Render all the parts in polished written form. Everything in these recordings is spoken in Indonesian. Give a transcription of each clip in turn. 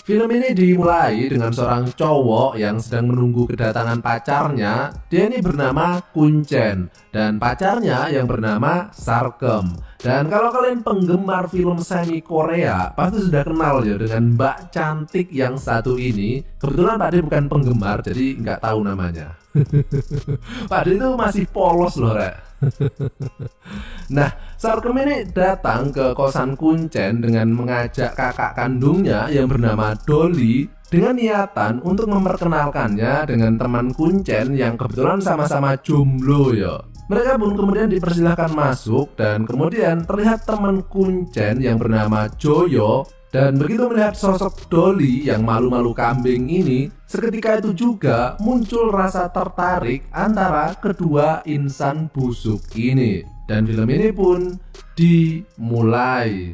Film ini dimulai dengan seorang cowok yang sedang menunggu kedatangan pacarnya. Dia ini bernama Kuncen dan pacarnya yang bernama Sarkem. Dan kalau kalian penggemar film semi Korea, pasti sudah kenal ya dengan mbak cantik yang satu ini. Kebetulan Pak De bukan penggemar, jadi nggak tahu namanya. Pak De itu masih polos loh, Rek. Nah, Sarkem ini datang ke kosan Kuncen dengan mengajak kakak kandungnya yang bernama Dolly dengan niatan untuk memperkenalkannya dengan teman Kuncen yang kebetulan sama-sama jomblo ya. Mereka pun kemudian dipersilahkan masuk dan kemudian terlihat teman Kuncen yang bernama Joyo. Dan begitu melihat sosok Dolly yang malu-malu kambing ini, seketika itu juga muncul rasa tertarik antara kedua insan busuk ini. Dan film ini pun dimulai.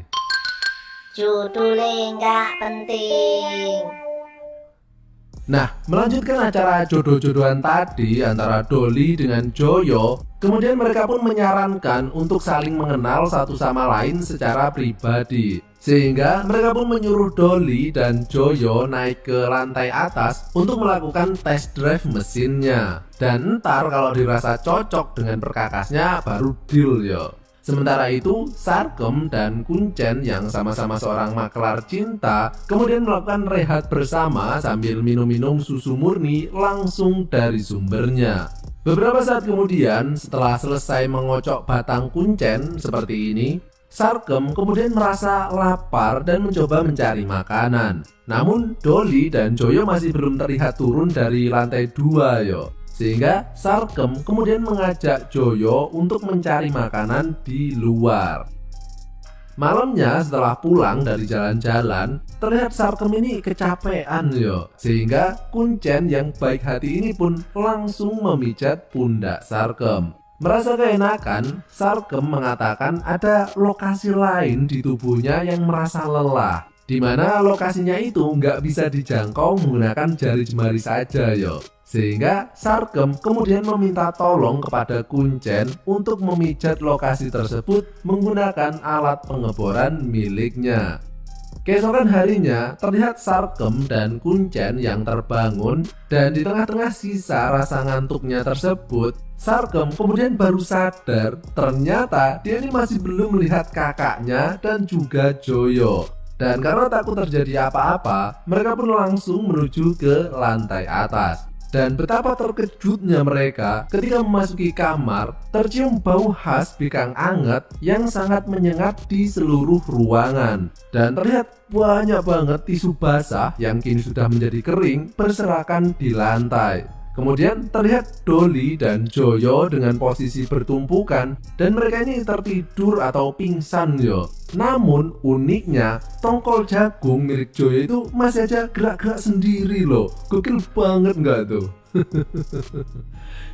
Judulnya nggak penting. Nah, melanjutkan acara jodoh-jodohan tadi antara Dolly dengan Joyo, kemudian mereka pun menyarankan untuk saling mengenal satu sama lain secara pribadi. Sehingga mereka pun menyuruh Dolly dan Joyo naik ke lantai atas untuk melakukan test drive mesinnya. Dan ntar kalau dirasa cocok dengan perkakasnya baru deal yo. Sementara itu, Sarkem dan Kuncen yang sama-sama seorang makelar cinta kemudian melakukan rehat bersama sambil minum-minum susu murni langsung dari sumbernya. Beberapa saat kemudian, setelah selesai mengocok batang kuncen seperti ini, Sarkem kemudian merasa lapar dan mencoba mencari makanan. Namun Dolly dan Joyo masih belum terlihat turun dari lantai 2 yo. Sehingga Sarkem kemudian mengajak Joyo untuk mencari makanan di luar. Malamnya setelah pulang dari jalan-jalan, terlihat Sarkem ini kecapean yo. Sehingga Kuncen yang baik hati ini pun langsung memijat pundak Sarkem. Merasa keenakan, Sarkem mengatakan ada lokasi lain di tubuhnya yang merasa lelah, di mana lokasinya itu nggak bisa dijangkau menggunakan jari jemari saja yo. Sehingga Sarkem kemudian meminta tolong kepada Kuncen untuk memijat lokasi tersebut menggunakan alat pengeboran miliknya. Keesokan harinya terlihat Sarkem dan Kuncen yang terbangun, dan di tengah-tengah sisa rasa ngantuknya tersebut, Sarkem kemudian baru sadar ternyata dia ini masih belum melihat kakaknya dan juga Joyo. Dan karena takut terjadi apa-apa, mereka pun langsung menuju ke lantai atas. Dan betapa terkejutnya mereka ketika memasuki kamar, tercium bau khas bikang anget yang sangat menyengat di seluruh ruangan. Dan terlihat banyak banget tisu basah yang kini sudah menjadi kering berserakan di lantai. Kemudian terlihat Dolly dan Joyo dengan posisi bertumpukan dan mereka ini tertidur atau pingsan yo. Namun uniknya tongkol jagung milik Joyo itu masih aja gerak-gerak sendiri loh. Gokil banget nggak tuh?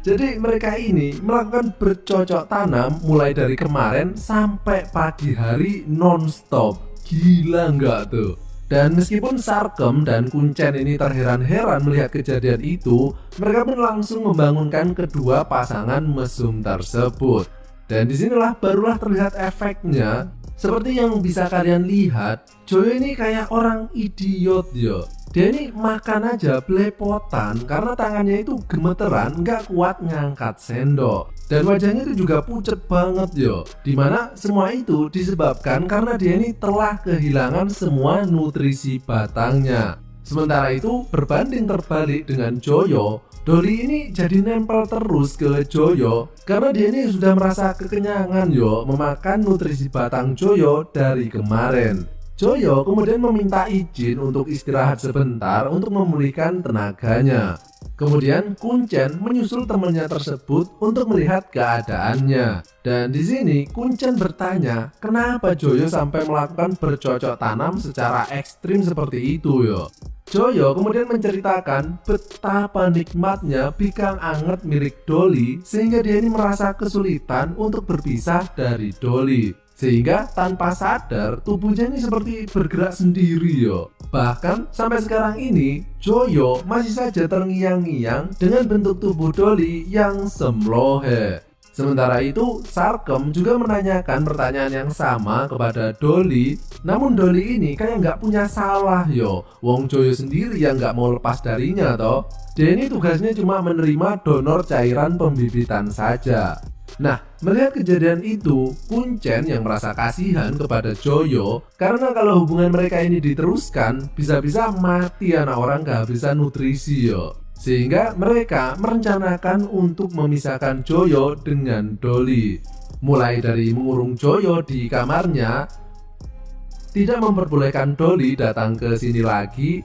Jadi mereka ini melakukan bercocok tanam mulai dari kemarin sampai pagi hari non-stop. Gila nggak tuh? Dan meskipun Sarkem dan Kuncen ini terheran-heran melihat kejadian itu, mereka pun langsung membangunkan kedua pasangan mesum tersebut. Dan disinilah barulah terlihat efeknya. Seperti yang bisa kalian lihat, Joyo ini kayak orang idiot yo. Dia ini makan aja belepotan karena tangannya itu gemeteran, nggak kuat ngangkat sendok. Dan wajahnya itu juga pucet banget yo. Dimana semua itu disebabkan karena dia ini telah kehilangan semua nutrisi batangnya. Sementara itu berbanding terbalik dengan Joyo, Dolly ini jadi nempel terus ke Joyo karena dia ini sudah merasa kekenyangan yo memakan nutrisi batang Joyo dari kemarin. Joyo kemudian meminta izin untuk istirahat sebentar untuk memulihkan tenaganya. Kemudian Kuncen menyusul temannya tersebut untuk melihat keadaannya. Dan di sini Kuncen bertanya, kenapa Joyo sampai melakukan bercocok tanam secara ekstrim seperti itu yo. Joyo kemudian menceritakan betapa nikmatnya bikang anget milik Dolly sehingga dia ini merasa kesulitan untuk berpisah dari Dolly. Sehingga tanpa sadar tubuhnya ini seperti bergerak sendiri yo. Bahkan sampai sekarang ini Joyo masih saja terngiang-ngiang dengan bentuk tubuh Dolly yang semlohe. Sementara itu, Sarkem juga menanyakan pertanyaan yang sama kepada Dolly. Namun Dolly ini kayak nggak punya salah yo. Wong Joyo sendiri yang nggak mau lepas darinya toh. Dia ini tugasnya cuma menerima donor cairan pembibitan saja. Nah, melihat kejadian itu, Kuncen yang merasa kasihan kepada Joyo karena kalau hubungan mereka ini diteruskan, bisa-bisa mati anak orang kehabisan nutrisi yo. Sehingga mereka merencanakan untuk memisahkan Joyo dengan Dolly. Mulai dari mengurung Joyo di kamarnya, tidak memperbolehkan Dolly datang ke sini lagi,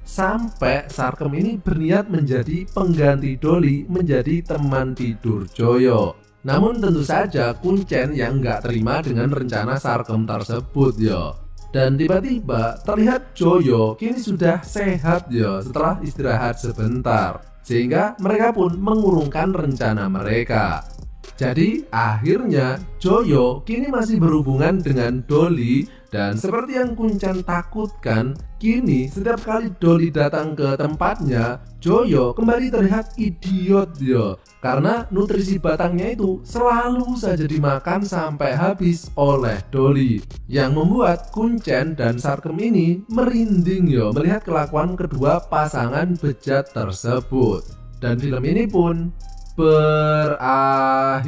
sampai Sarkem ini berniat menjadi pengganti Dolly, menjadi teman tidur Joyo. Namun tentu saja Kuncen yang nggak terima dengan rencana Sarkem tersebut yo. Dan tiba-tiba terlihat Joyo kini sudah sehat ya setelah istirahat sebentar. Sehingga mereka pun mengurungkan rencana mereka. Jadi akhirnya Joyo kini masih berhubungan dengan Dolly. Dan seperti yang Kuncen takutkan, kini setiap kali Dolly datang ke tempatnya, Joyo kembali terlihat idiot ya. Karena nutrisi batangnya itu selalu saja dimakan sampai habis oleh Dolly. Yang membuat Kuncen dan Sarkem ini merinding ya melihat kelakuan kedua pasangan bejat tersebut. Dan film ini pun berakhir.